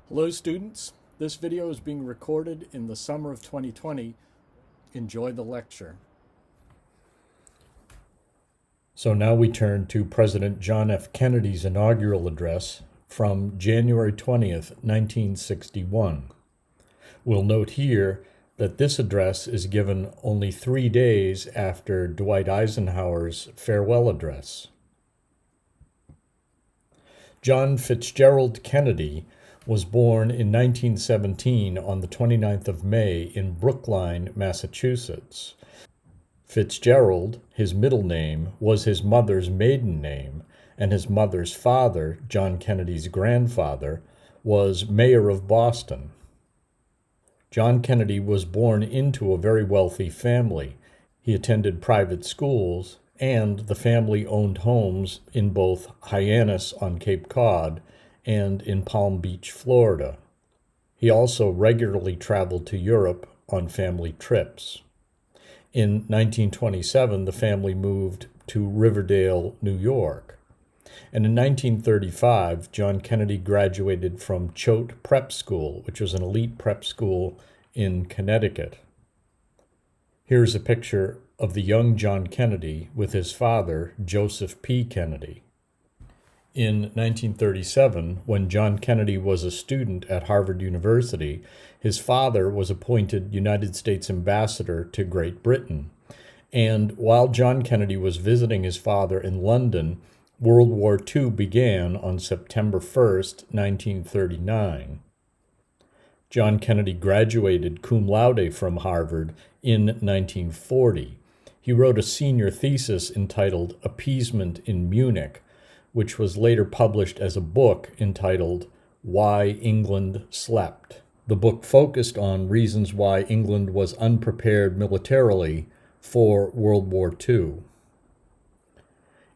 Hello students, this video is being recorded in the summer of 2020. Enjoy the lecture. So now we turn to President John F. Kennedy's inaugural address from January 20th, 1961. We'll note here that this address is given only 3 days after Dwight Eisenhower's farewell address. John Fitzgerald Kennedy was born in 1917 on the 29th of May in Brookline, Massachusetts. Fitzgerald, his middle name, was his mother's maiden name, and his mother's father, John Kennedy's grandfather, was mayor of Boston. John Kennedy was born into a very wealthy family. He attended private schools, and the family owned homes in both Hyannis on Cape Cod and in Palm Beach, Florida. He also regularly traveled to Europe on family trips. In 1927, the family moved to Riverdale, New York. And in 1935, John Kennedy graduated from Choate Prep School, which was an elite prep school in Connecticut. Here's a picture of the young John Kennedy with his father, Joseph P. Kennedy. In 1937, when John Kennedy was a student at Harvard University, his father was appointed United States Ambassador to Great Britain. And while John Kennedy was visiting his father in London, World War II began on September 1st, 1939. John Kennedy graduated cum laude from Harvard in 1940. He wrote a senior thesis entitled Appeasement in Munich, which was later published as a book entitled Why England Slept. The book focused on reasons why England was unprepared militarily for World War II.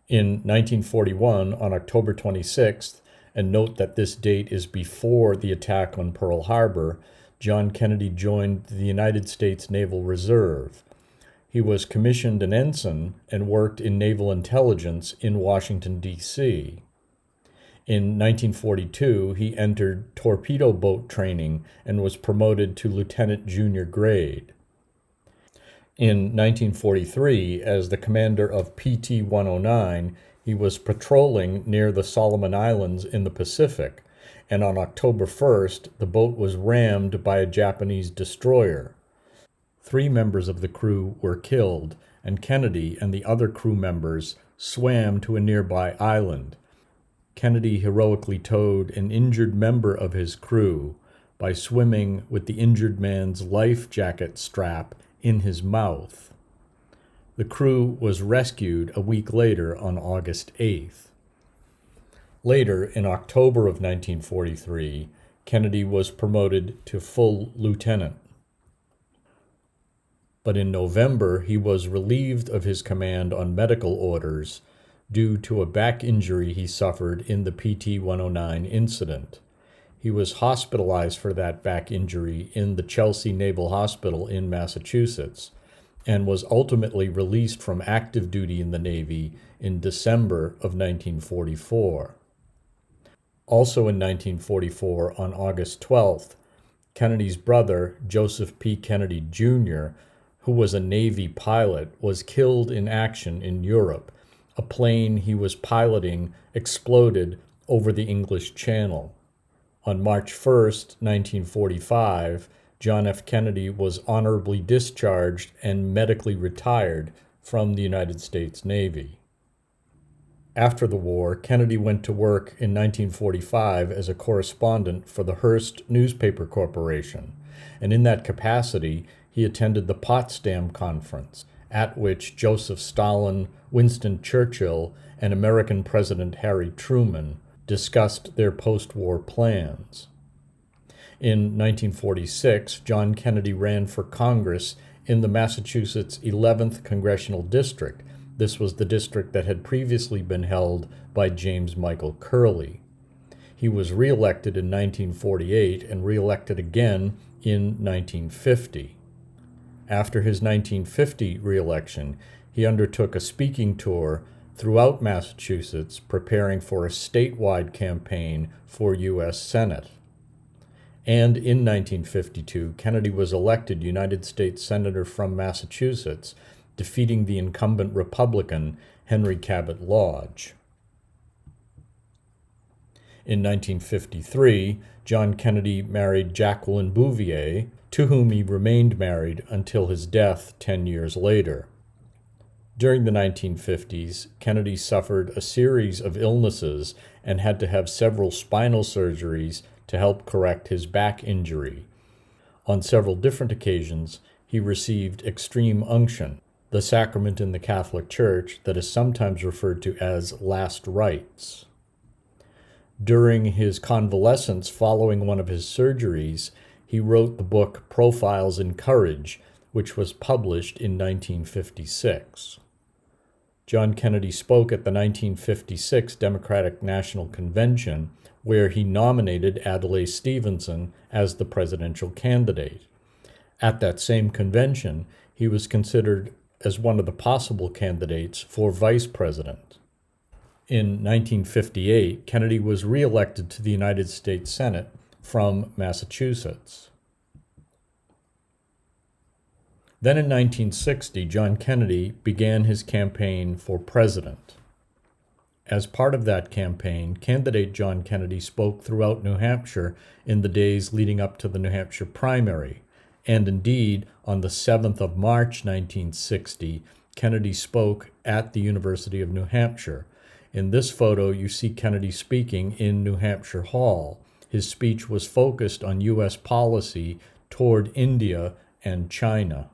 In 1941, on October 26th, and note that this date is before the attack on Pearl Harbor, John Kennedy joined the United States Naval Reserve. He was commissioned an ensign and worked in naval intelligence in Washington, D.C. In 1942, he entered torpedo boat training and was promoted to lieutenant junior grade. In 1943, as the commander of PT-109, he was patrolling near the Solomon Islands in the Pacific, and on October 1st, the boat was rammed by a Japanese destroyer. 3 members of the crew were killed, and Kennedy and the other crew members swam to a nearby island. Kennedy heroically towed an injured member of his crew by swimming with the injured man's life jacket strap in his mouth. The crew was rescued a week later on August 8th. Later, in October of 1943, Kennedy was promoted to full lieutenant. But in November, he was relieved of his command on medical orders due to a back injury he suffered in the PT-109 incident. He was hospitalized for that back injury in the Chelsea Naval Hospital in Massachusetts and was ultimately released from active duty in the Navy in December of 1944. Also in 1944, on August 12th, Kennedy's brother, Joseph P. Kennedy, Jr., who was a Navy pilot, was killed in action in Europe. A plane he was piloting exploded over the English Channel. On March 1st, 1945, John F. Kennedy was honorably discharged and medically retired from the United States Navy. After the war, Kennedy went to work in 1945 as a correspondent for the Hearst Newspaper Corporation, and in that capacity, he attended the Potsdam Conference, at which Joseph Stalin, Winston Churchill, and American President Harry Truman discussed their post-war plans. In 1946, John Kennedy ran for Congress in the Massachusetts 11th Congressional District. This was the district that had previously been held by James Michael Curley. He was reelected in 1948 and reelected again in 1950. After his 1950 reelection, he undertook a speaking tour throughout Massachusetts, preparing for a statewide campaign for U.S. Senate. And in 1952, Kennedy was elected United States Senator from Massachusetts, defeating the incumbent Republican Henry Cabot Lodge. In 1953, John Kennedy married Jacqueline Bouvier, to whom he remained married until his death 10 years later. During the 1950s, Kennedy suffered a series of illnesses and had to have several spinal surgeries to help correct his back injury. On several different occasions, he received extreme unction, the sacrament in the Catholic Church that is sometimes referred to as last rites. During his convalescence following one of his surgeries, he wrote the book Profiles in Courage, which was published in 1956. John Kennedy spoke at the 1956 Democratic National Convention, where he nominated Addess Stevenson as the presidential candidate. At that same convention, he was considered as one of the possible candidates for vice president. In 1958, Kennedy was re-elected to the United States Senate from Massachusetts. Then in 1960, John Kennedy began his campaign for president. As part of that campaign, candidate John Kennedy spoke throughout New Hampshire in the days leading up to the New Hampshire primary. And indeed, on the 7th of March 1960, Kennedy spoke at the University of New Hampshire. In this photo, you see Kennedy speaking in New Hampshire Hall. His speech was focused on U.S. policy toward India and China.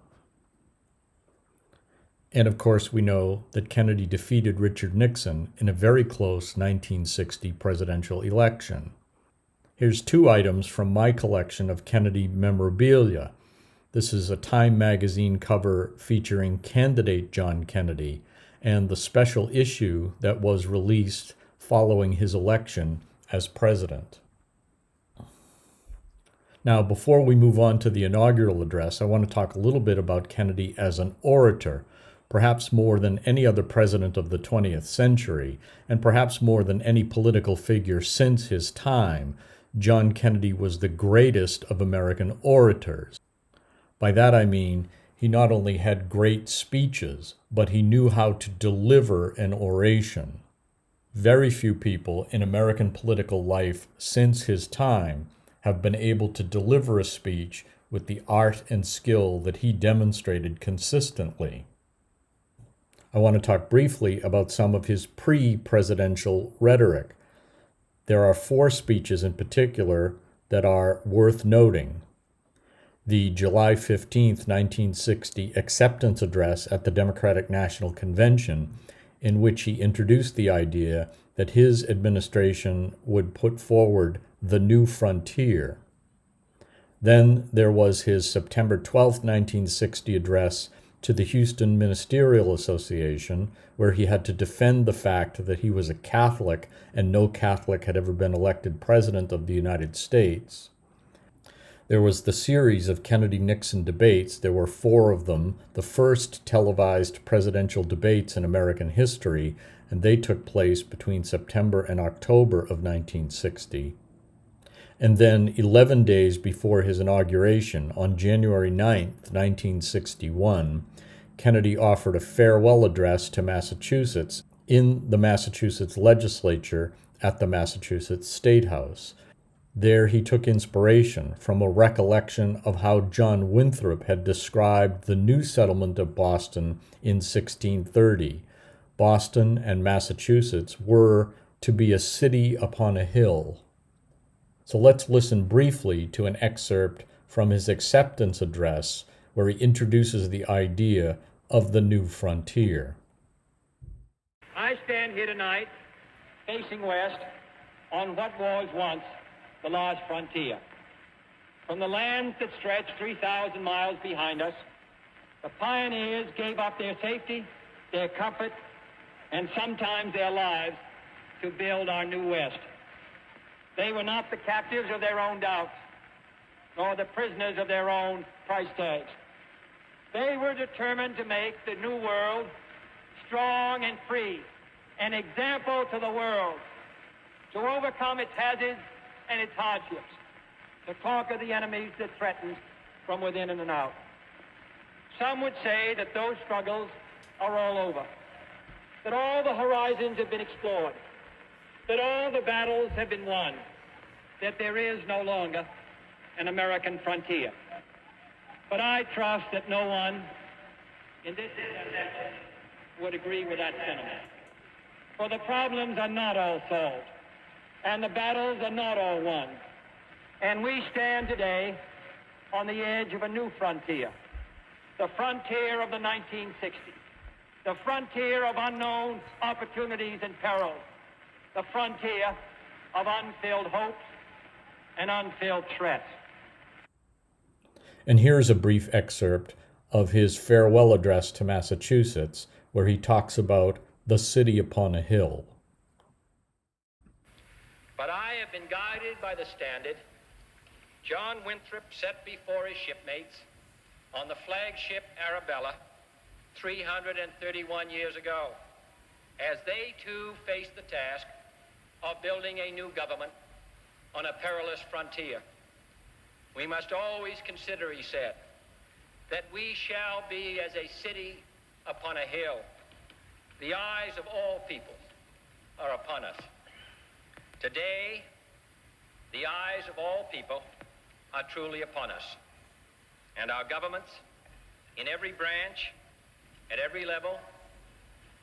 And of course, we know that Kennedy defeated Richard Nixon in a very close 1960 presidential election. Here's two items from my collection of Kennedy memorabilia. This is a Time magazine cover featuring candidate John Kennedy and the special issue that was released following his election as president. Now, before we move on to the inaugural address, I want to talk a little bit about Kennedy as an orator. Perhaps more than any other president of the 20th century, and perhaps more than any political figure since his time, John Kennedy was the greatest of American orators. By that I mean, he not only had great speeches, but he knew how to deliver an oration. Very few people in American political life since his time have been able to deliver a speech with the art and skill that he demonstrated consistently. I want to talk briefly about some of his pre-presidential rhetoric. There are 4 speeches in particular that are worth noting. The July 15, 1960 acceptance address at the Democratic National Convention, in which he introduced the idea that his administration would put forward the new frontier. Then there was his September 12, 1960 address to the Houston Ministerial Association, where he had to defend the fact that he was a Catholic and no Catholic had ever been elected president of the United States. There was the series of Kennedy-Nixon debates. There were 4 of them, the first televised presidential debates in American history, and they took place between September and October of 1960. And then 11 days before his inauguration, on January 9, 1961, Kennedy offered a farewell address to Massachusetts in the Massachusetts legislature at the Massachusetts State House. There he took inspiration from a recollection of how John Winthrop had described the new settlement of Boston in 1630. Boston and Massachusetts were to be a city upon a hill. So let's listen briefly to an excerpt from his acceptance address where he introduces the idea of the new frontier. I stand here tonight facing west on what was once the lost frontier. From the lands that stretch 3,000 miles behind us, the pioneers gave up their safety, their comfort, and sometimes their lives to build our new West. They were not the captives of their own doubts, nor the prisoners of their own price tags. They were determined to make the new world strong and free, an example to the world, to overcome its hazards and its hardships. to conquer the enemies that threaten from within and out. Some would say that those struggles are all over, that all the horizons have been explored, that all the battles have been won, that there is no longer an American frontier. But I trust that no one in this session would agree with that sentiment. For the problems are not all solved, and the battles are not all won. And we stand today on the edge of a new frontier, the frontier of the 1960s, the frontier of unknown opportunities and perils, the frontier of unfilled hopes and unfilled threats. And here's a brief excerpt of his farewell address to Massachusetts, where he talks about the city upon a hill. But I have been guided by the standard John Winthrop set before his shipmates on the flagship Arabella 331 years ago, as they too faced the task of building a new government on a perilous frontier. We must always consider, he said, that we shall be as a city upon a hill. The eyes of all people are upon us. Today, the eyes of all people are truly upon us. And our governments, in every branch, at every level,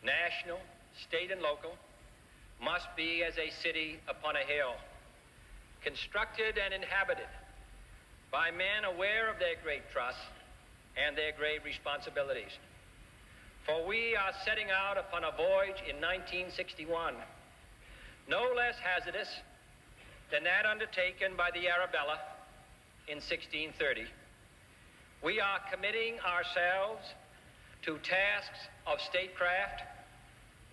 national, state, and local, must be as a city upon a hill, constructed and inhabited by men aware of their great trusts and their grave responsibilities. For we are setting out upon a voyage in 1961, no less hazardous than that undertaken by the Arabella in 1630. We are committing ourselves to tasks of statecraft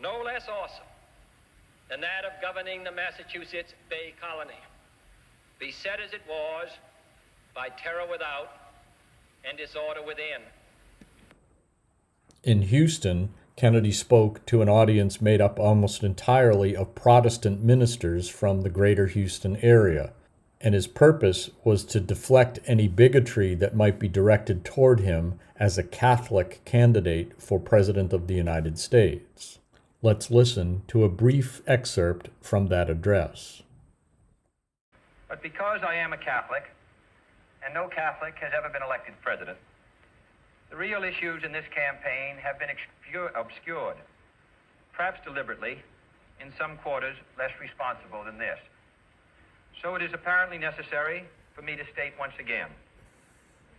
no less awesome than that of governing the Massachusetts Bay Colony, beset as it was by terror without and disorder within. In Houston, Kennedy spoke to an audience made up almost entirely of Protestant ministers from the greater Houston area, and his purpose was to deflect any bigotry that might be directed toward him as a Catholic candidate for President of the United States. Let's listen to a brief excerpt from that address. But because I am a Catholic, and no Catholic has ever been elected president, the real issues in this campaign have been obscured, perhaps deliberately, in some quarters less responsible than this. So it is apparently necessary for me to state once again,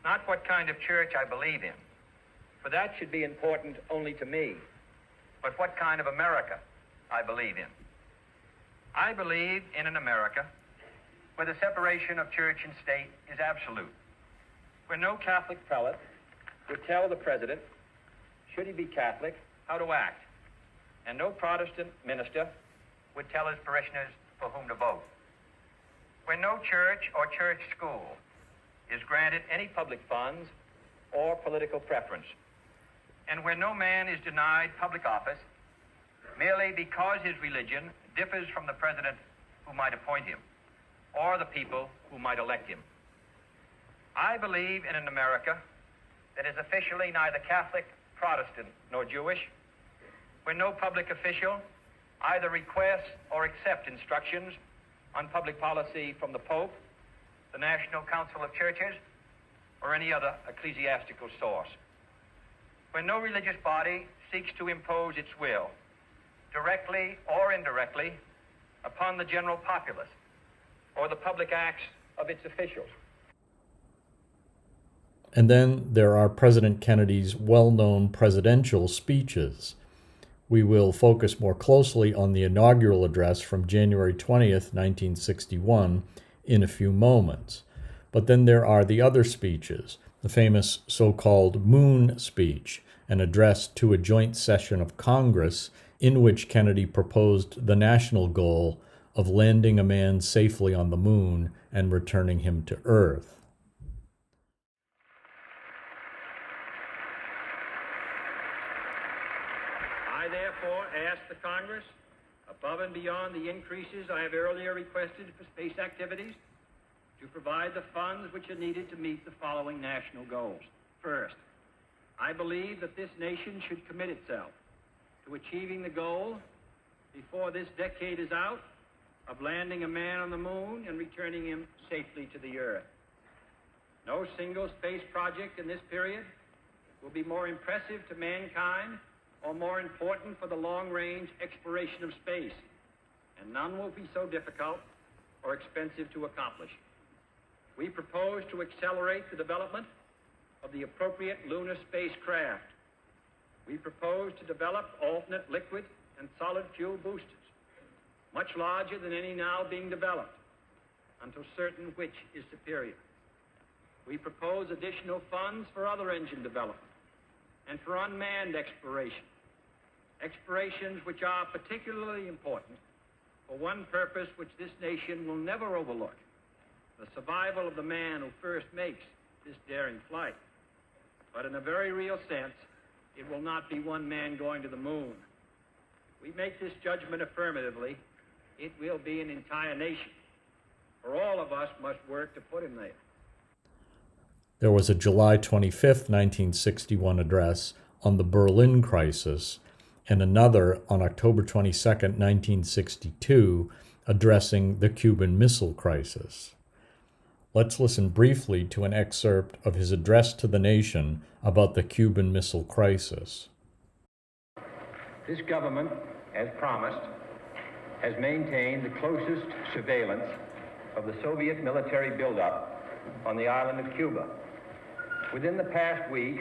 not what kind of church I believe in, for that should be important only to me, but what kind of America I believe in. I believe in an America where the separation of church and state is absolute, where no Catholic prelate would tell the president, should he be Catholic, how to act, and no Protestant minister would tell his parishioners for whom to vote, where no church or church school is granted any public funds or political preference, and where no man is denied public office merely because his religion differs from the president who might appoint him or the people who might elect him. I believe in an America that is officially neither Catholic, Protestant, nor Jewish, where no public official either requests or accepts instructions on public policy from the Pope, the National Council of Churches, or any other ecclesiastical source, where no religious body seeks to impose its will, directly or indirectly, upon the general populace or the public acts of its officials. And then there are President Kennedy's well-known presidential speeches. We will focus more closely on the inaugural address from January 20th, 1961, in a few moments. But then there are the other speeches, the famous so-called Moon speech, an address to a joint session of Congress in which Kennedy proposed the national goal of landing a man safely on the moon and returning him to Earth. I therefore ask the Congress, above and beyond the increases I have earlier requested for space activities, to provide the funds which are needed to meet the following national goals. First, I believe that this nation should commit itself to achieving the goal, before this decade is out, of landing a man on the moon and returning him safely to the Earth. No single space project in this period will be more impressive to mankind or more important for the long-range exploration of space, and none will be so difficult or expensive to accomplish. We propose to accelerate the development of the appropriate lunar spacecraft. We propose to develop alternate liquid and solid fuel boosters, much larger than any now being developed, until certain which is superior. We propose additional funds for other engine development and for unmanned exploration, explorations which are particularly important for one purpose which this nation will never overlook: the survival of the man who first makes this daring flight. But in a very real sense, it will not be one man going to the moon. We make this judgment affirmatively. It will be an entire nation, for all of us must work to put him there. There was a July 25, 1961 address on the Berlin crisis, and another on October 22, 1962, addressing the Cuban Missile Crisis. Let's listen briefly to an excerpt of his address to the nation about the Cuban Missile Crisis. This government, as promised, has maintained the closest surveillance of the Soviet military buildup on the island of Cuba. Within the past week,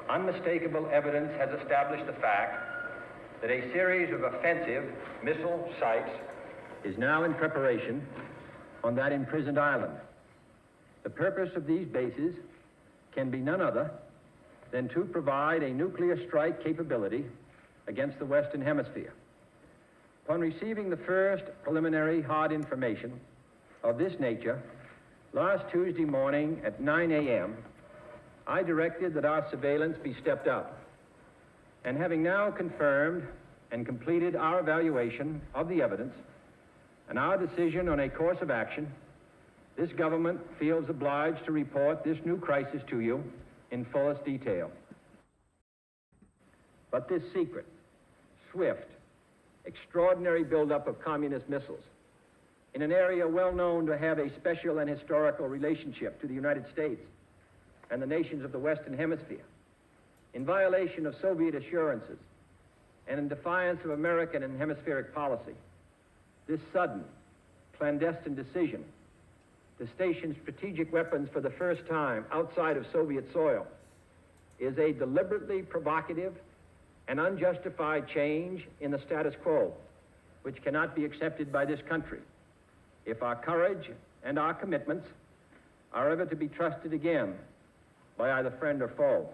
unmistakable evidence has established the fact that a series of offensive missile sites is now in preparation on that imprisoned island. The purpose of these bases can be none other than to provide a nuclear strike capability against the Western Hemisphere. Upon receiving the first preliminary hard information of this nature, last Tuesday morning at 9 a.m., I directed that our surveillance be stepped up. And having now confirmed and completed our evaluation of the evidence and our decision on a course of action, this government feels obliged to report this new crisis to you in fullest detail. But this secret, swift, extraordinary buildup of communist missiles in an area well known to have a special and historical relationship to the United States and the nations of the Western Hemisphere, in violation of Soviet assurances and in defiance of American and hemispheric policy, this sudden, clandestine decision to station strategic weapons for the first time outside of Soviet soil is a deliberately provocative and unjustified change in the status quo, which cannot be accepted by this country if our courage and our commitments are ever to be trusted again by either friend or foe.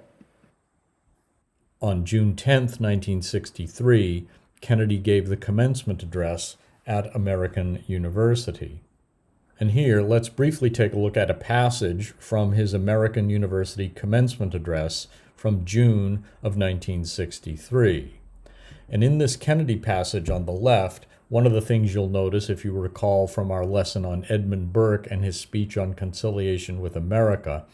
On June 10, 1963, Kennedy gave the commencement address at American University. And here, let's briefly take a look at a passage from his American University commencement address from June of 1963. And in this Kennedy passage on the left, one of the things you'll notice, if you recall from our lesson on Edmund Burke and his speech on conciliation with America,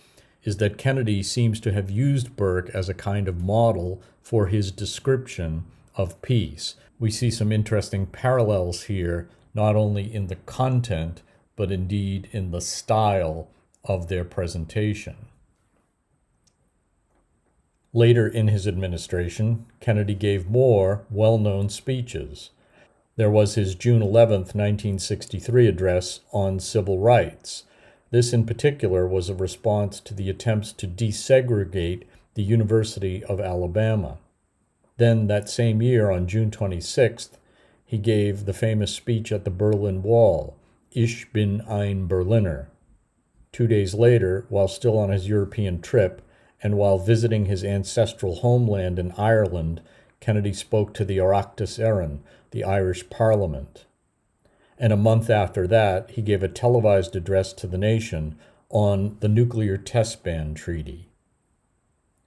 is that Kennedy seems to have used Burke as a kind of model for his description of peace. We see some interesting parallels here, not only in the content, but indeed in the style of their presentation. Later in his administration, Kennedy gave more well-known speeches. There was his June 11, 1963 address on civil rights. This in particular was a response to the attempts to desegregate the University of Alabama. Then that same year, on June 26th, he gave the famous speech at the Berlin Wall, Ich bin ein Berliner. 2 days later, while still on his European trip, and while visiting his ancestral homeland in Ireland, Kennedy spoke to the Oireachtas Éireann, the Irish Parliament. And a month after that, he gave a televised address to the nation on the Nuclear Test Ban Treaty.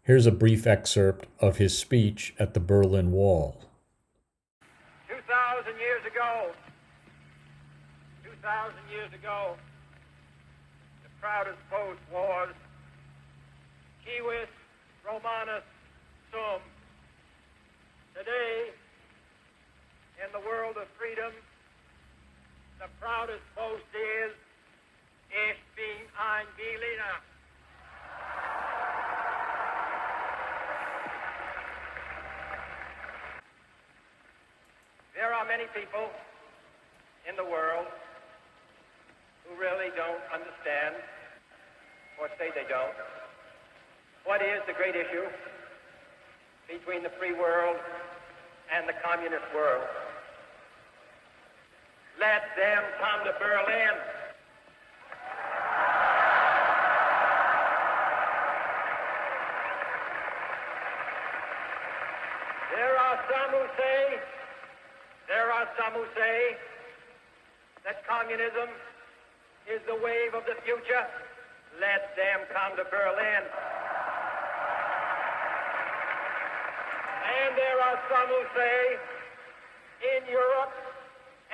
Here's a brief excerpt of his speech at the Berlin Wall. 2,000 years ago, proudest boast was, Civis Romanus Sum. Today, in the world of freedom, the proudest boast is, Ich bin ein Berliner. There are many people in the world who really don't understand, or say they don't, what is the great issue between the free world and the communist world. Let them come to Berlin. There are some who say that communism is the wave of the future. Let them come to Berlin. And there are some who say, in Europe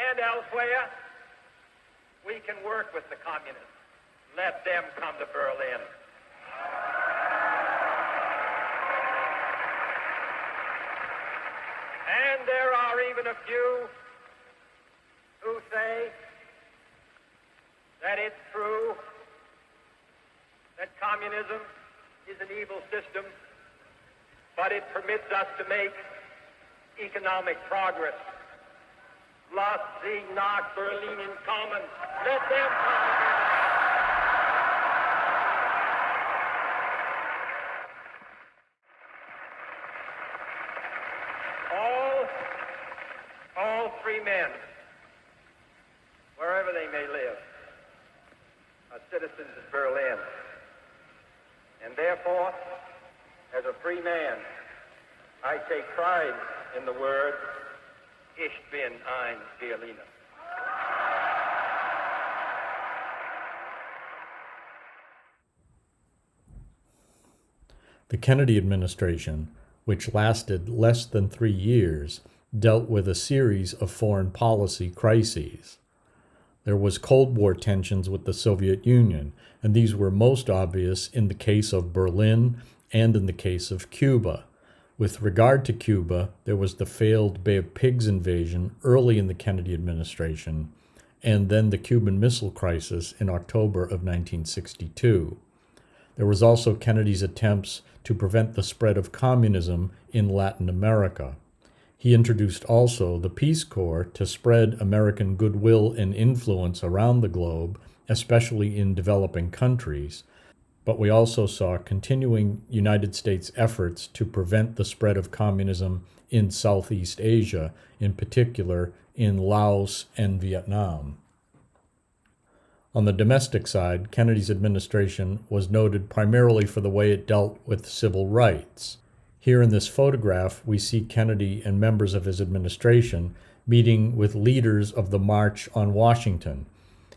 and elsewhere, we can work with the communists. Let them come to Berlin. And there are even a few who say that it's true that communism is an evil system, but it permits us to make economic progress. Lass sie nach Berlin kommen. Let them come. All free men, wherever they may live, are citizens of Berlin. And therefore, as a free man, I take pride in the word, Ich bin ein Berliner. The Kennedy administration, which lasted less than 3 years, dealt with a series of foreign policy crises. There was Cold War tensions with the Soviet Union, and these were most obvious in the case of Berlin and in the case of Cuba. With regard to Cuba, there was the failed Bay of Pigs invasion early in the Kennedy administration, and then the Cuban Missile Crisis in October of 1962. There was also Kennedy's attempts to prevent the spread of communism in Latin America. He introduced also the Peace Corps to spread American goodwill and influence around the globe, especially in developing countries. But we also saw continuing United States efforts to prevent the spread of communism in Southeast Asia, in particular in Laos and Vietnam. On the domestic side, Kennedy's administration was noted primarily for the way it dealt with civil rights. Here in this photograph, we see Kennedy and members of his administration meeting with leaders of the March on Washington.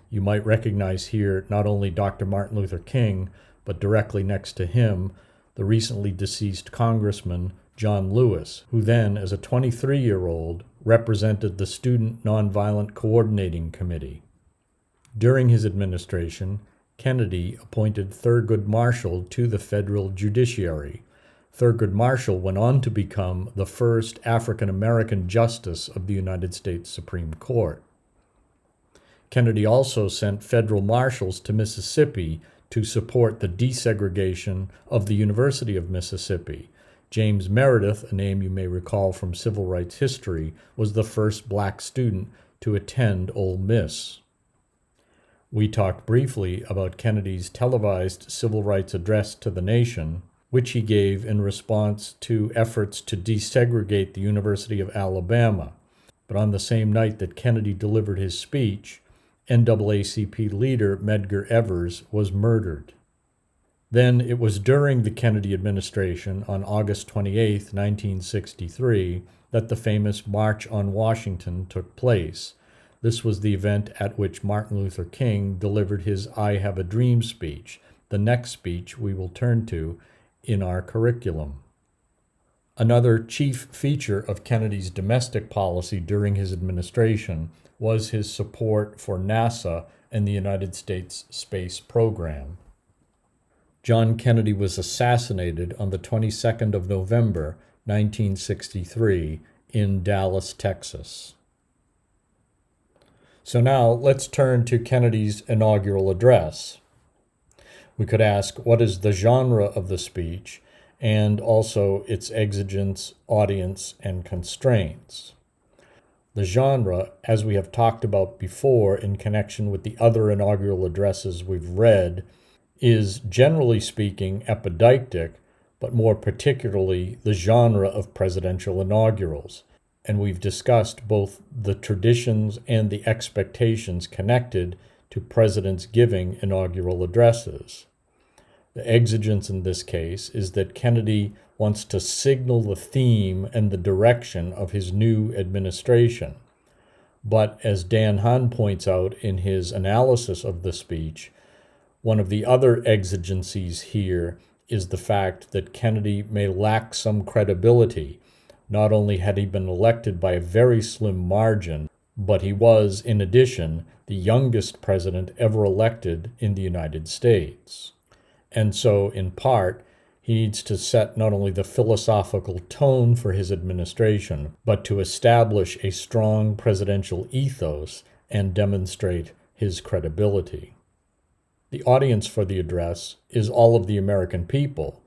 You might recognize here not only Dr. Martin Luther King, but directly next to him, the recently deceased Congressman John Lewis, who then, as a 23-year-old, represented the Student Nonviolent Coordinating Committee. During his administration, Kennedy appointed Thurgood Marshall to the federal judiciary. Thurgood Marshall went on to become the first African-American justice of the United States Supreme Court. Kennedy also sent federal marshals to Mississippi to support the desegregation of the University of Mississippi. James Meredith, a name you may recall from civil rights history, was the first black student to attend Ole Miss. We talked briefly about Kennedy's televised civil rights address to the nation, which he gave in response to efforts to desegregate the University of Alabama. But on the same night that Kennedy delivered his speech, NAACP leader Medgar Evers was murdered. Then it was during the Kennedy administration on August 28, 1963, that the famous March on Washington took place. This was the event at which Martin Luther King delivered his I Have a Dream speech, the next speech we will turn to in our curriculum. Another chief feature of Kennedy's domestic policy during his administration was his support for NASA and the United States space program. John Kennedy was assassinated on the 22nd of November, 1963, in Dallas, Texas. So now let's turn to Kennedy's inaugural address. We could ask, what is the genre of the speech, and also its exigence, audience, and constraints? The genre, as we have talked about before in connection with the other inaugural addresses we've read, is, generally speaking, epideictic, but more particularly the genre of presidential inaugurals. And we've discussed both the traditions and the expectations connected to presidents giving inaugural addresses. The exigence in this case is that Kennedy wants to signal the theme and the direction of his new administration. But as Dan Hahn points out in his analysis of the speech, one of the other exigencies here is the fact that Kennedy may lack some credibility. Not only had he been elected by a very slim margin, but he was, in addition, the youngest president ever elected in the United States. And so, in part, he needs to set not only the philosophical tone for his administration, but to establish a strong presidential ethos and demonstrate his credibility. The audience for the address is all of the American people,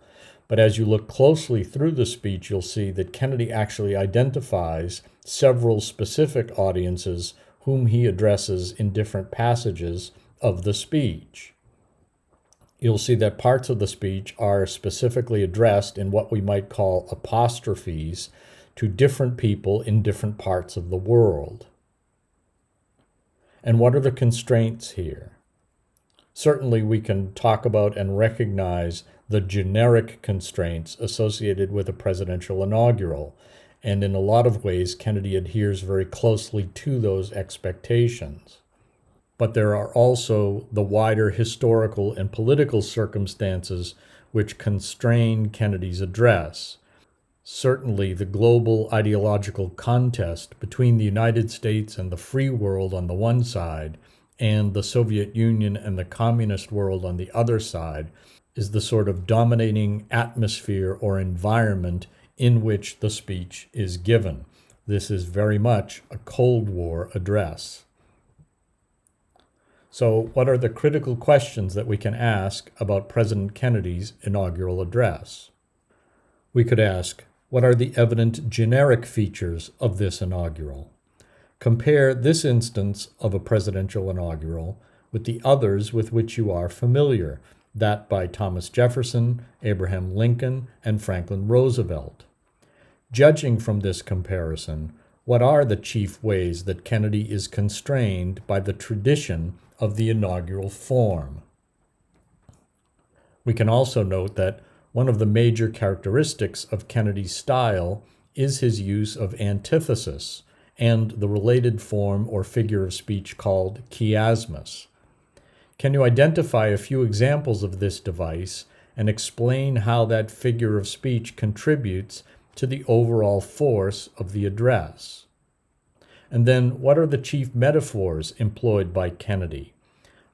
but as you look closely through the speech, you'll see that Kennedy actually identifies several specific audiences whom he addresses in different passages of the speech. You'll see that parts of the speech are specifically addressed in what we might call apostrophes to different people in different parts of the world. And what are the constraints here? Certainly, we can talk about and recognize the generic constraints associated with a presidential inaugural, and in a lot of ways, Kennedy adheres very closely to those expectations. But there are also the wider historical and political circumstances which constrain Kennedy's address. Certainly, the global ideological contest between the United States and the free world on the one side, and the Soviet Union and the communist world on the other side, is the sort of dominating atmosphere or environment in which the speech is given. This is very much a Cold War address. So, what are the critical questions that we can ask about President Kennedy's inaugural address? We could ask, what are the evident generic features of this inaugural? Compare this instance of a presidential inaugural with the others with which you are familiar, that by Thomas Jefferson, Abraham Lincoln, and Franklin Roosevelt. Judging from this comparison, what are the chief ways that Kennedy is constrained by the tradition of the inaugural form? We can also note that one of the major characteristics of Kennedy's style is his use of antithesis and the related form or figure of speech called chiasmus. Can you identify a few examples of this device and explain how that figure of speech contributes to the overall force of the address? And then, what are the chief metaphors employed by Kennedy?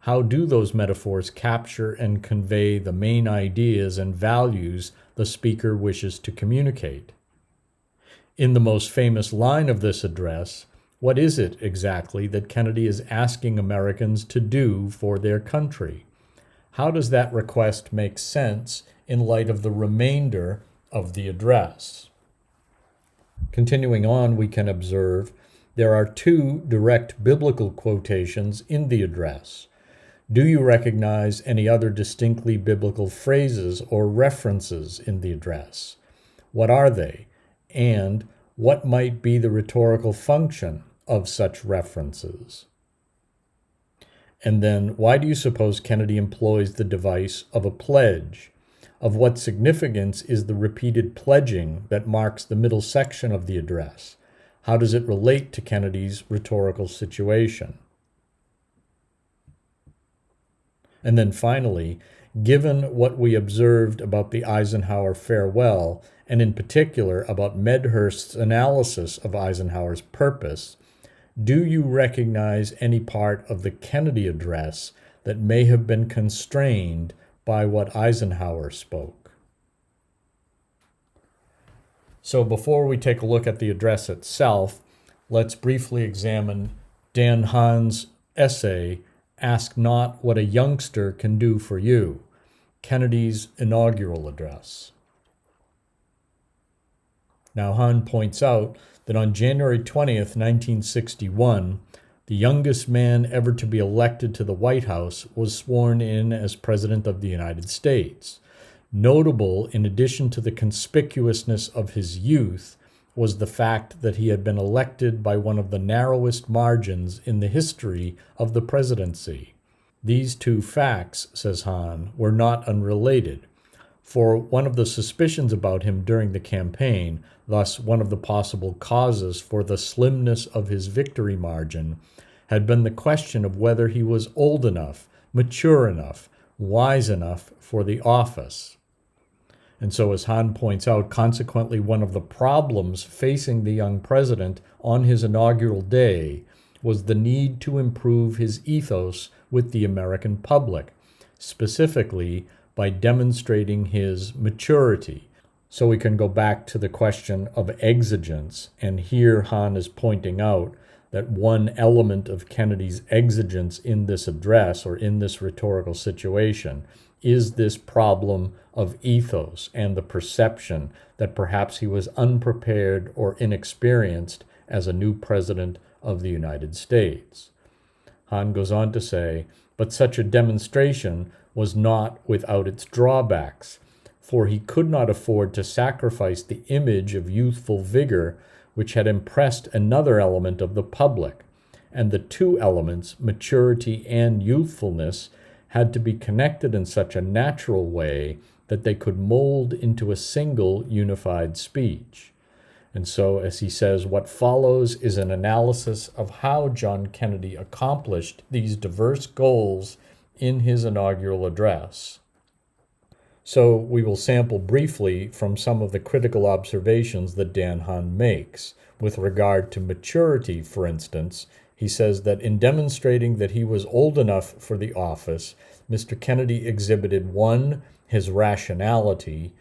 How do those metaphors capture and convey the main ideas and values the speaker wishes to communicate? In the most famous line of this address, what is it exactly that Kennedy is asking Americans to do for their country? How does that request make sense in light of the remainder of the address? Continuing on, we can observe there are two direct biblical quotations in the address. Do you recognize any other distinctly biblical phrases or references in the address? What are they? And what might be the rhetorical function of such references? And then, why do you suppose Kennedy employs the device of a pledge? Of what significance is the repeated pledging that marks the middle section of the address? How does it relate to Kennedy's rhetorical situation? And then finally, given what we observed about the Eisenhower farewell, and in particular about Medhurst's analysis of Eisenhower's purpose, Do you recognize any part of the Kennedy address that may have been constrained by what Eisenhower spoke? So before we take a look at the address itself, let's briefly examine Dan Hahn's essay, Ask Not What a Youngster Can Do for You, Kennedy's inaugural address. Now, Hahn points out that on January 20th, 1961, the youngest man ever to be elected to the White House was sworn in as President of the United States. Notable, in addition to the conspicuousness of his youth, was the fact that he had been elected by one of the narrowest margins in the history of the presidency. These two facts, says Hahn, were not unrelated, for one of the suspicions about him during the campaign, thus one of the possible causes for the slimness of his victory margin, had been the question of whether he was old enough, mature enough, wise enough for the office. And so, as Hahn points out, consequently, one of the problems facing the young president on his inaugural day was the need to improve his ethos with the American public, specifically by demonstrating his maturity. So we can go back to the question of exigence, and here Hahn is pointing out that one element of Kennedy's exigence in this address or in this rhetorical situation is this problem of ethos and the perception that perhaps he was unprepared or inexperienced as a new president of the United States. Hahn goes on to say, but such a demonstration was not without its drawbacks, for he could not afford to sacrifice the image of youthful vigor which had impressed another element of the public, and the two elements, maturity and youthfulness, had to be connected in such a natural way that they could mold into a single unified speech. And so, as he says, what follows is an analysis of how John Kennedy accomplished these diverse goals in his inaugural address. So we will sample briefly from some of the critical observations that Dan Hahn makes. With regard to maturity, for instance, he says that in demonstrating that he was old enough for the office, Mr. Kennedy exhibited 1, his rationality,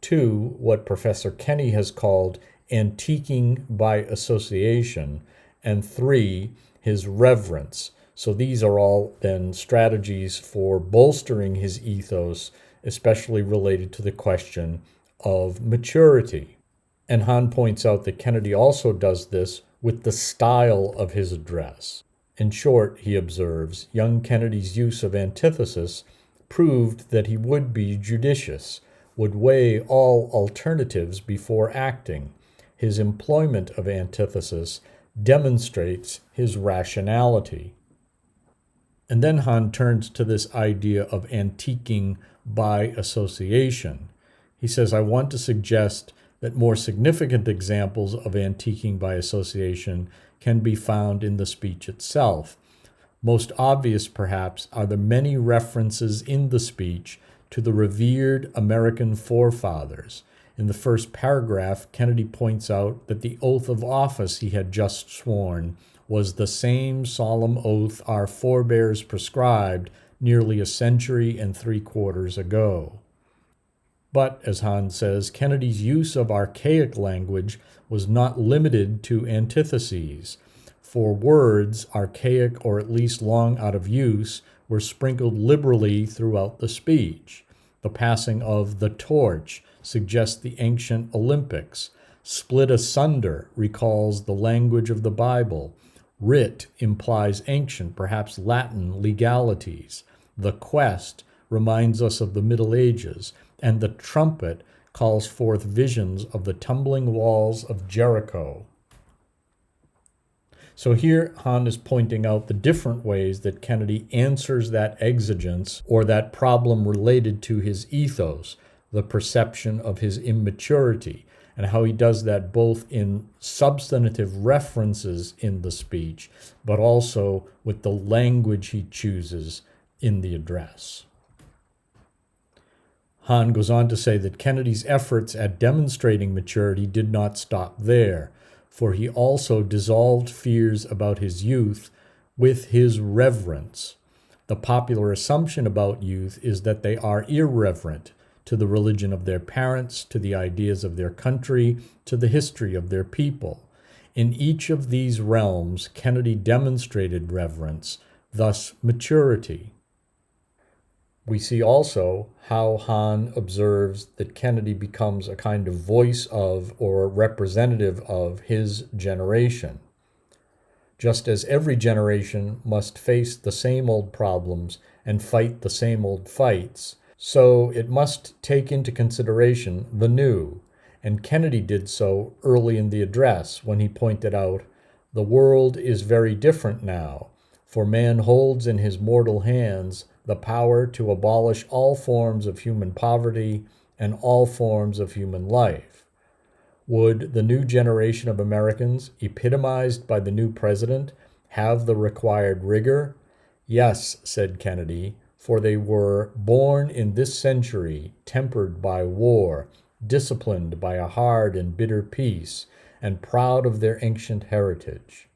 2, what Professor Kenny has called antiquing by association, and 3, his reverence. So these are all then strategies for bolstering his ethos, especially related to the question of maturity. And Hahn points out that Kennedy also does this with the style of his address. In short, he observes, young Kennedy's use of antithesis proved that he would be judicious, would weigh all alternatives before acting. His employment of antithesis demonstrates his rationality. And then Hahn turns to this idea of antiquing by association. He says, I want to suggest that more significant examples of antiquing by association can be found in the speech itself. Most obvious, perhaps, are the many references in the speech to the revered American forefathers. In the first paragraph, Kennedy points out that the oath of office he had just sworn was the same solemn oath our forebears prescribed nearly a century and 3/4 ago. But, as Hahn says, Kennedy's use of archaic language was not limited to antitheses, for words, archaic or at least long out of use, were sprinkled liberally throughout the speech. The passing of the torch suggests the ancient Olympics. Split asunder recalls the language of the Bible. Writ implies ancient, perhaps Latin, legalities. The quest reminds us of the Middle Ages, and the trumpet calls forth visions of the tumbling walls of Jericho. So here Hahn is pointing out the different ways that Kennedy answers that exigence or that problem related to his ethos, the perception of his immaturity, and how he does that both in substantive references in the speech, but also with the language he chooses in the address. Hahn goes on to say that Kennedy's efforts at demonstrating maturity did not stop there, for he also dissolved fears about his youth with his reverence. The popular assumption about youth is that they are irreverent to the religion of their parents, to the ideas of their country, to the history of their people. In each of these realms, Kennedy demonstrated reverence, thus maturity. We see also how Hahn observes that Kennedy becomes a kind of voice of or representative of his generation. Just as every generation must face the same old problems and fight the same old fights, so it must take into consideration the new, and Kennedy did so early in the address when he pointed out, "The world is very different now, for man holds in his mortal hands the power to abolish all forms of human poverty and all forms of human life." Would the new generation of Americans, epitomized by the new president, have the required rigor? Yes, said Kennedy, for they were born in this century, tempered by war, disciplined by a hard and bitter peace, and proud of their ancient heritage.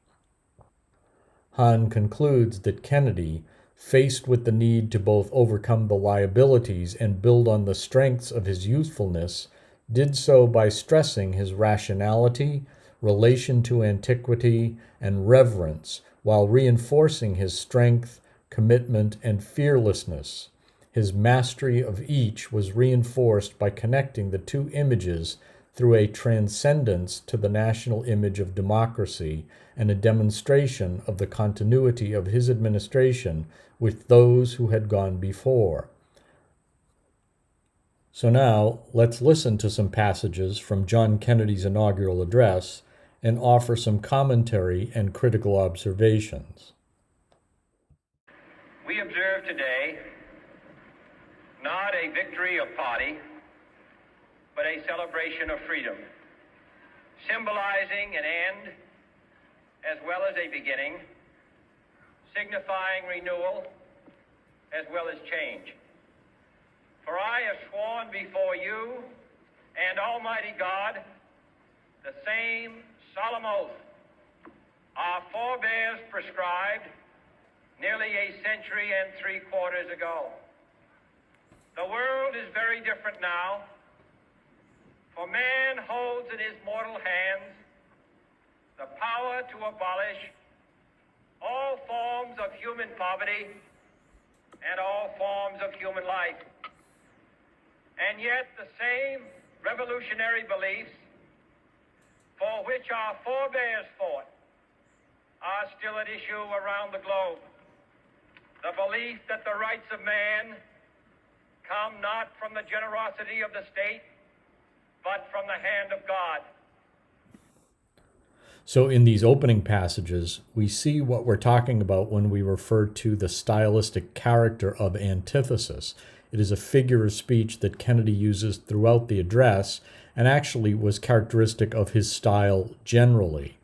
Hahn concludes that Kennedy, faced with the need to both overcome the liabilities and build on the strengths of his youthfulness, did so by stressing his rationality, relation to antiquity, and reverence, while reinforcing his strength, commitment, and fearlessness. His mastery of each was reinforced by connecting the two images through a transcendence to the national image of democracy and a demonstration of the continuity of his administration with those who had gone before. So now, let's listen to some passages from John Kennedy's inaugural address and offer some commentary and critical observations. We observe today not a victory of party, but a celebration of freedom, symbolizing an end as well as a beginning, signifying renewal as well as change. For I have sworn before you and Almighty God the same solemn oath our forebears prescribed nearly a century and 3/4 ago. The world is very different now, for man holds in his mortal hands the power to abolish all forms of human poverty and all forms of human life. And yet the same revolutionary beliefs for which our forebears fought are still at issue around the globe. The belief that the rights of man come not from the generosity of the state, but from the hand of God. So in these opening passages, we see what we're talking about when we refer to the stylistic character of antithesis. It is a figure of speech that Kennedy uses throughout the address and actually was characteristic of his style generally.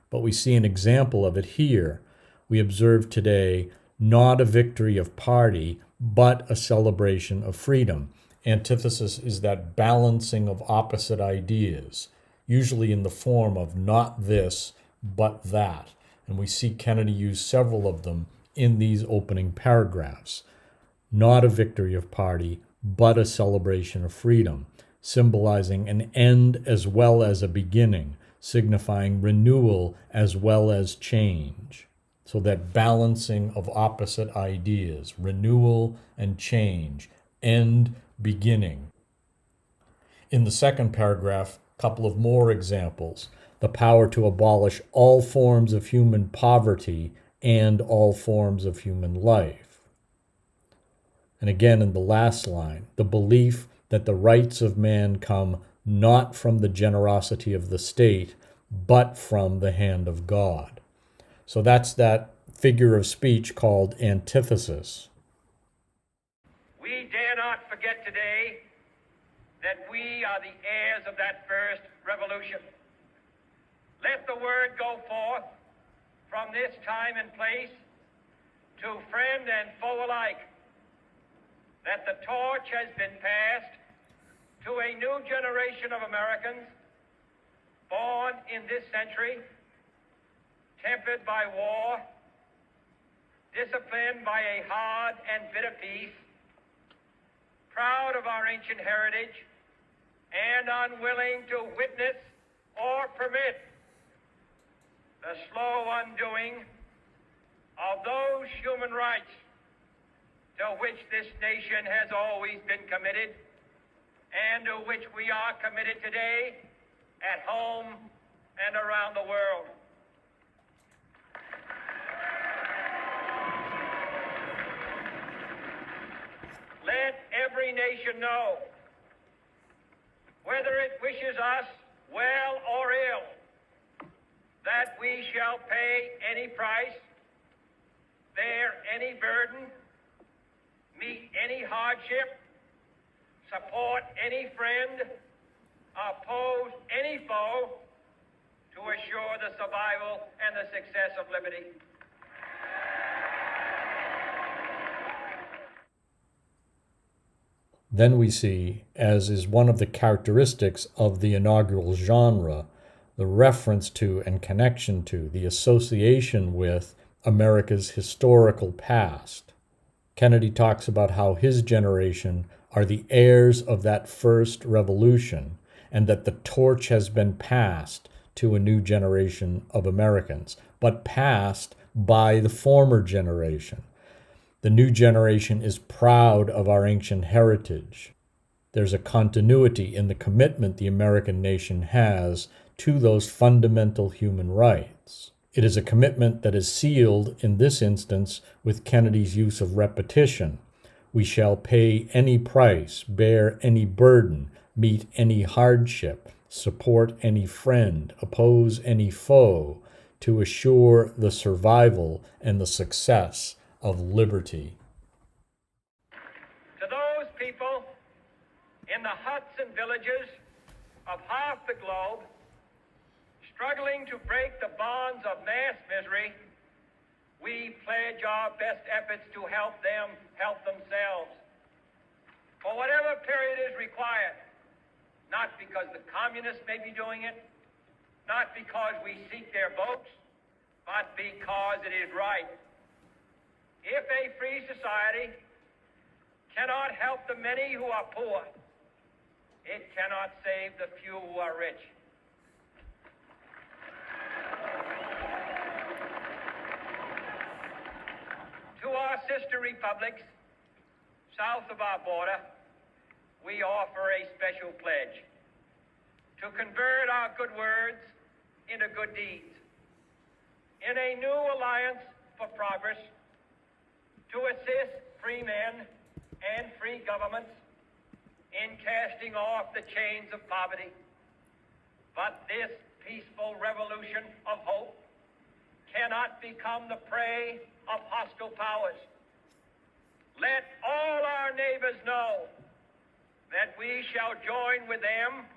But we see an example of it here. We observe today not a victory of party, but a celebration of freedom. Antithesis is that balancing of opposite ideas, usually in the form of not this, but that. And we see Kennedy use several of them in these opening paragraphs. Not a victory of party, but a celebration of freedom, symbolizing an end as well as a beginning, signifying renewal as well as change. So that balancing of opposite ideas, renewal and change, end, beginning. In the second paragraph, a couple of more examples. The power to abolish all forms of human poverty and all forms of human life. And again in the last line, the belief that the rights of man come not from the generosity of the state, but from the hand of God. So that's that figure of speech called antithesis. We dare not forget today that we are the heirs of that first revolution. Let the word go forth from this time and place to friend and foe alike that the torch has been passed to a new generation of Americans born in this century, tempered by war, disciplined by a hard and bitter peace, proud of our ancient heritage, and unwilling to witness or permit the slow undoing of those human rights to which this nation has always been committed and to which we are committed today at home and around the world. Let every nation know, whether it wishes us well or ill, that we shall pay any price, bear any burden, meet any hardship, support any friend, oppose any foe to assure the survival and the success of liberty. Then we see, as is one of the characteristics of the inaugural genre, the reference to and connection to, the association with America's historical past. Kennedy talks about how his generation are the heirs of that first revolution, and that the torch has been passed to a new generation of Americans, but passed by the former generation. The new generation is proud of our ancient heritage. There's a continuity in the commitment the American nation has to those fundamental human rights. It is a commitment that is sealed, in this instance, with Kennedy's use of repetition. We shall pay any price, bear any burden, meet any hardship, support any friend, oppose any foe, to assure the survival and the success of liberty. To those people in the huts and villages of half the globe struggling to break the bonds of mass misery, we pledge our best efforts to help them help themselves. For whatever period is required, not because the communists may be doing it, not because we seek their votes, but because it is right. If a free society cannot help the many who are poor, it cannot save the few who are rich. To our sister republics south of our border, we offer a special pledge to convert our good words into good deeds in a new alliance for progress, to assist free men and free governments in casting off the chains of poverty. But this peaceful revolution of hope cannot become the prey of hostile powers. Let all our neighbors know that we shall join with them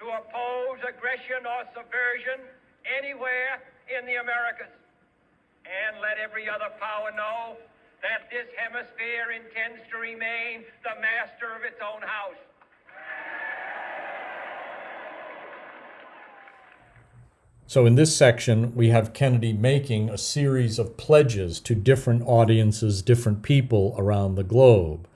to oppose aggression or subversion anywhere in the Americas. And let every other power know that this hemisphere intends to remain the master of its own house. So in this section, we have Kennedy making a series of pledges to different audiences, different people around the globe.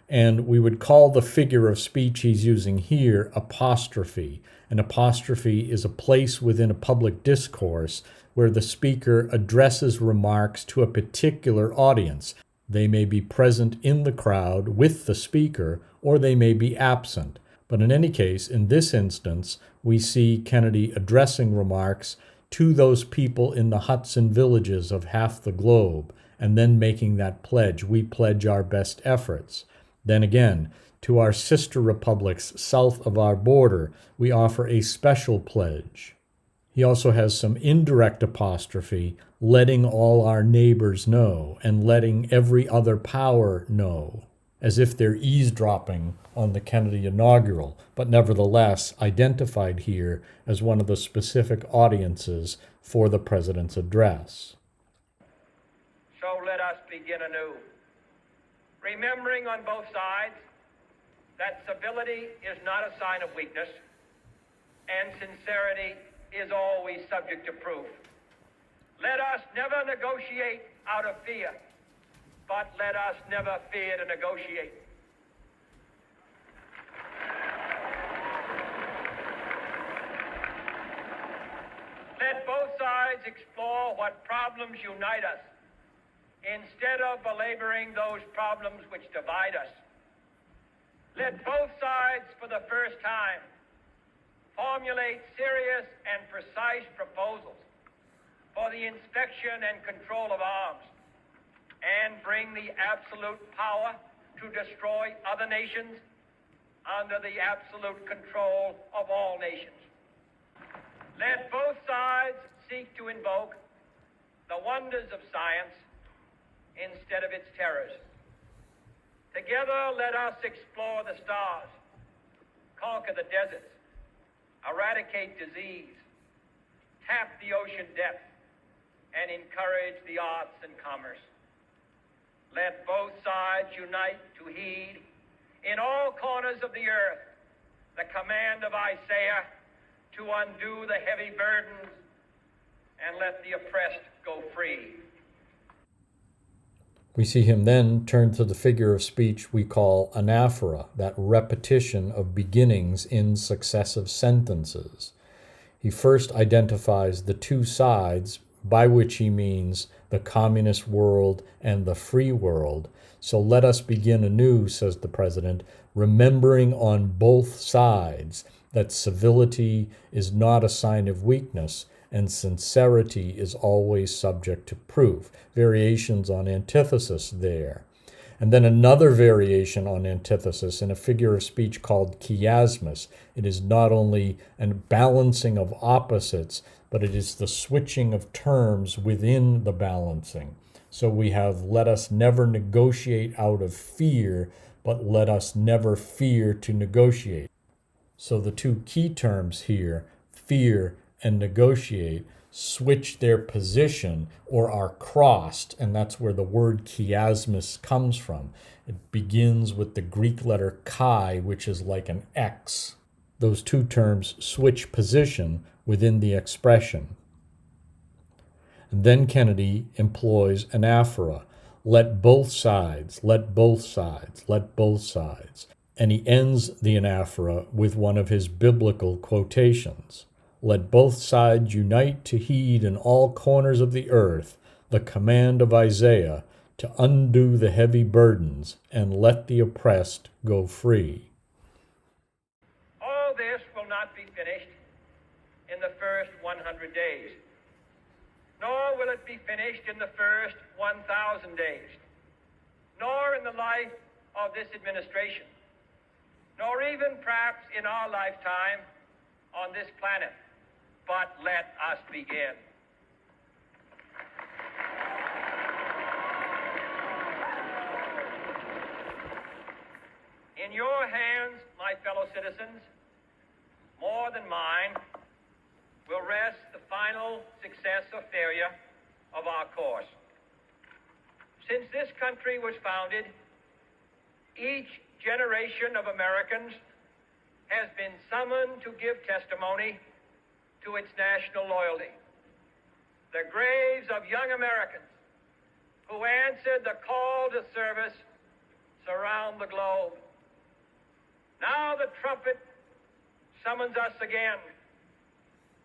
And we would call the figure of speech he's using here apostrophe. An apostrophe is a place within a public discourse where the speaker addresses remarks to a particular audience. They may be present in the crowd with the speaker, or they may be absent. But in any case, in this instance, we see Kennedy addressing remarks to those people in the huts and villages of half the globe, and then making that pledge. We pledge our best efforts. Then again, to our sister republics south of our border, we offer a special pledge. He also has some indirect apostrophe, letting all our neighbors know and letting every other power know, as if they're eavesdropping on the Kennedy inaugural, but nevertheless identified here as one of the specific audiences for the president's address. So let us begin anew, remembering on both sides that civility is not a sign of weakness, and sincerity is always subject to proof. Let us never negotiate out of fear, but let us never fear to negotiate. Let both sides explore what problems unite us, instead of belaboring those problems which divide us. Let both sides, for the first time, formulate serious and precise proposals for the inspection and control of arms, and bring the absolute power to destroy other nations under the absolute control of all nations. Let both sides seek to invoke the wonders of science instead of its terrors. Together, let us explore the stars, conquer the deserts, eradicate disease, tap the ocean depth, and encourage the arts and commerce. Let both sides unite to heed in all corners of the earth the command of Isaiah to undo the heavy burdens and let the oppressed go free. We see him then turn to the figure of speech we call anaphora, that repetition of beginnings in successive sentences. He first identifies the two sides, by which he means the communist world and the free world. So let us begin anew, says the president, remembering on both sides that civility is not a sign of weakness and sincerity is always subject to proof. Variations on antithesis there. And then another variation on antithesis in a figure of speech called chiasmus. It is not only a balancing of opposites, but it is the switching of terms within the balancing. So we have let us never negotiate out of fear, but let us never fear to negotiate. So the two key terms here, fear and negotiate, switch their position or are crossed, and that's where the word chiasmus comes from. It begins with the Greek letter chi, which is like an X. Those two terms switch position within the expression. And then Kennedy employs anaphora. Let both sides, let both sides, let both sides. And he ends the anaphora with one of his biblical quotations. Let both sides unite to heed in all corners of the earth the command of Isaiah to undo the heavy burdens and let the oppressed go free. All this will not be finished in the first 100 days, nor will it be finished in the first 1,000 days, nor in the life of this administration, nor even perhaps in our lifetime on this planet. But let us begin. In your hands, my fellow citizens, more than mine, will rest the final success or failure of our course. Since this country was founded, each generation of Americans has been summoned to give testimony to its national loyalty. The graves of young Americans who answered the call to service surround the globe. Now the trumpet summons us again,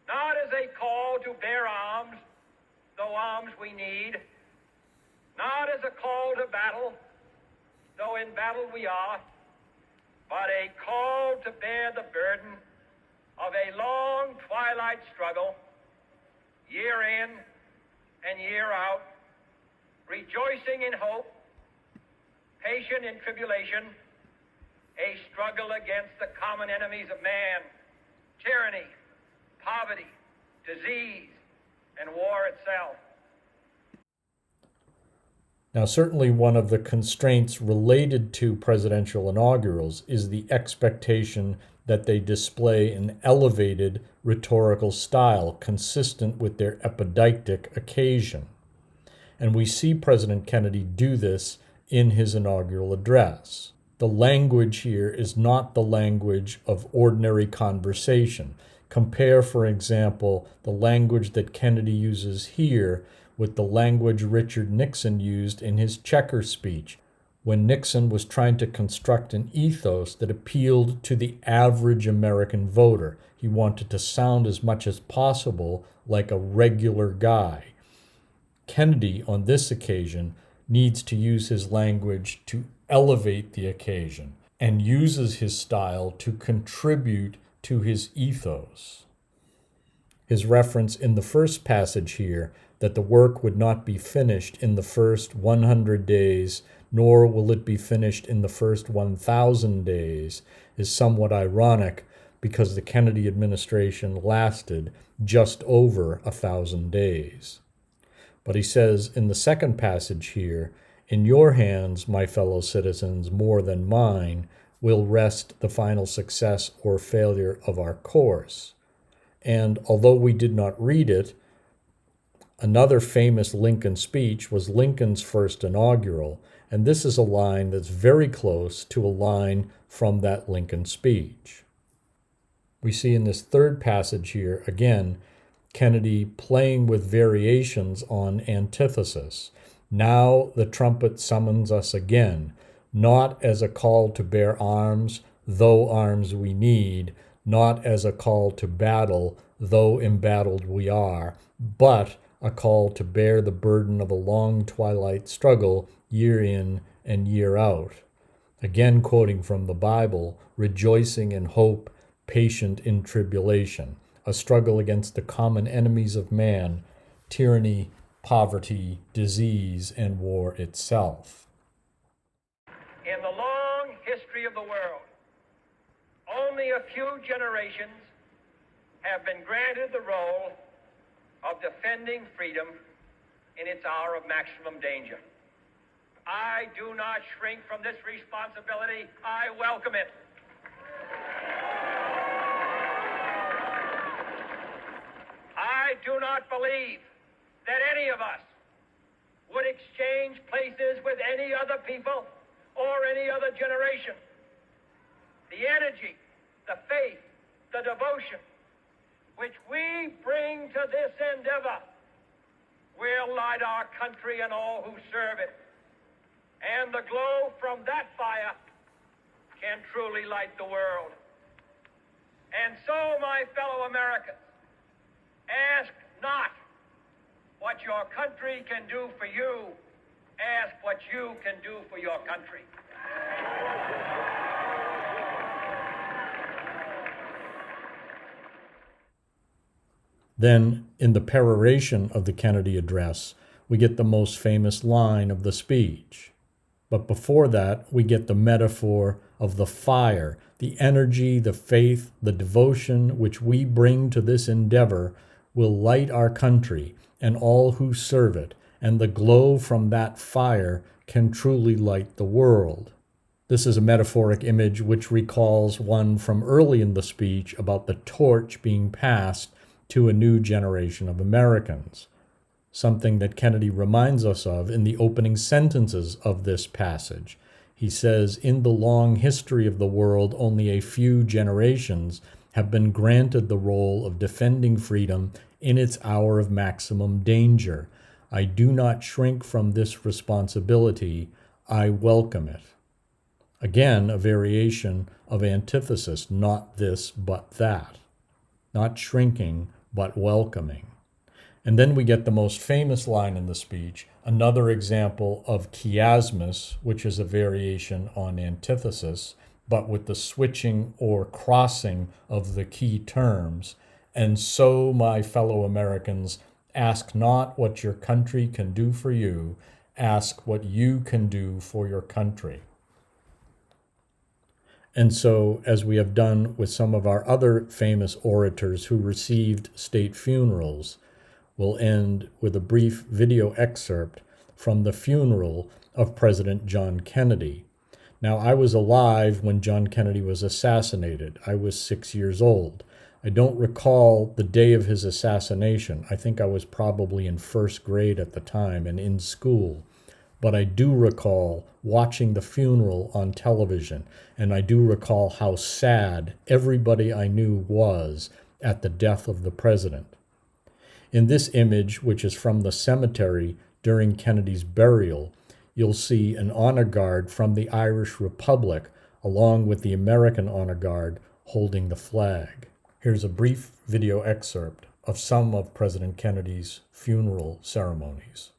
not as a call to bear arms, though arms we need, not as a call to battle, though in battle we are, but a call to bear the burden of a long twilight struggle, year in and year out, rejoicing in hope, patient in tribulation, a struggle against the common enemies of man, tyranny, poverty, disease, and war itself. Now, certainly one of the constraints related to presidential inaugurals is the expectation that they display an elevated rhetorical style consistent with their epideictic occasion. And we see President Kennedy do this in his inaugural address. The language here is not the language of ordinary conversation. Compare, for example, the language that Kennedy uses here with the language Richard Nixon used in his Checker speech, when Nixon was trying to construct an ethos that appealed to the average American voter. He wanted to sound as much as possible like a regular guy. Kennedy, on this occasion, needs to use his language to elevate the occasion and uses his style to contribute to his ethos. His reference in the first passage here that the work would not be finished in the first 100 days, nor will it be finished in the first 1,000 days, is somewhat ironic because the Kennedy administration lasted just over 1,000 days. But he says in the second passage here, "In your hands, my fellow citizens, more than mine, will rest the final success or failure of our course." And although we did not read it, another famous Lincoln speech was Lincoln's first inaugural, and this is a line that's very close to a line from that Lincoln speech. We see in this third passage here, again, Kennedy playing with variations on antithesis. Now the trumpet summons us again, not as a call to bear arms, though arms we need, not as a call to battle, though embattled we are, but a call to bear the burden of a long twilight struggle year in and year out. Again, quoting from the Bible, rejoicing in hope, patient in tribulation, a struggle against the common enemies of man, tyranny, poverty, disease, and war itself. In the long history of the world, only a few generations have been granted the role of defending freedom in its hour of maximum danger. I do not shrink from this responsibility. I welcome it. I do not believe that any of us would exchange places with any other people or any other generation. The energy, the faith, the devotion which we bring to this endeavor will light our country and all who serve it. And the glow from that fire can truly light the world. And so, my fellow Americans, ask not what your country can do for you. Ask what you can do for your country. Then, in the peroration of the Kennedy address, we get the most famous line of the speech. But before that, we get the metaphor of the fire, the energy, the faith, the devotion which we bring to this endeavor will light our country and all who serve it, and the glow from that fire can truly light the world. This is a metaphoric image which recalls one from early in the speech about the torch being passed to a new generation of Americans, something that Kennedy reminds us of in the opening sentences of this passage. He says, "In the long history of the world, only a few generations have been granted the role of defending freedom in its hour of maximum danger. I do not shrink from this responsibility. I welcome it." Again, a variation of antithesis, not this, but that. Not shrinking, but welcoming. And then we get the most famous line in the speech, another example of chiasmus, which is a variation on antithesis, but with the switching or crossing of the key terms. "And so, my fellow Americans, ask not what your country can do for you, ask what you can do for your country." And so, as we have done with some of our other famous orators who received state funerals, we'll end with a brief video excerpt from the funeral of President John Kennedy. Now, I was alive when John Kennedy was assassinated. I was 6 years old. I don't recall the day of his assassination. I think I was probably in first grade at the time and in school. But I do recall watching the funeral on television, and I do recall how sad everybody I knew was at the death of the president. In this image, which is from the cemetery during Kennedy's burial, you'll see an honor guard from the Irish Republic along with the American honor guard holding the flag. Here's a brief video excerpt of some of President Kennedy's funeral ceremonies.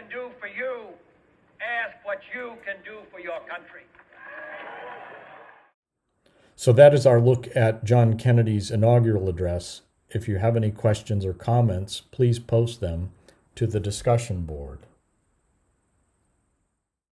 can do for you, ask what you can do for your country. So that is our look at John Kennedy's inaugural address. If you have any questions or comments, please post them to the discussion board.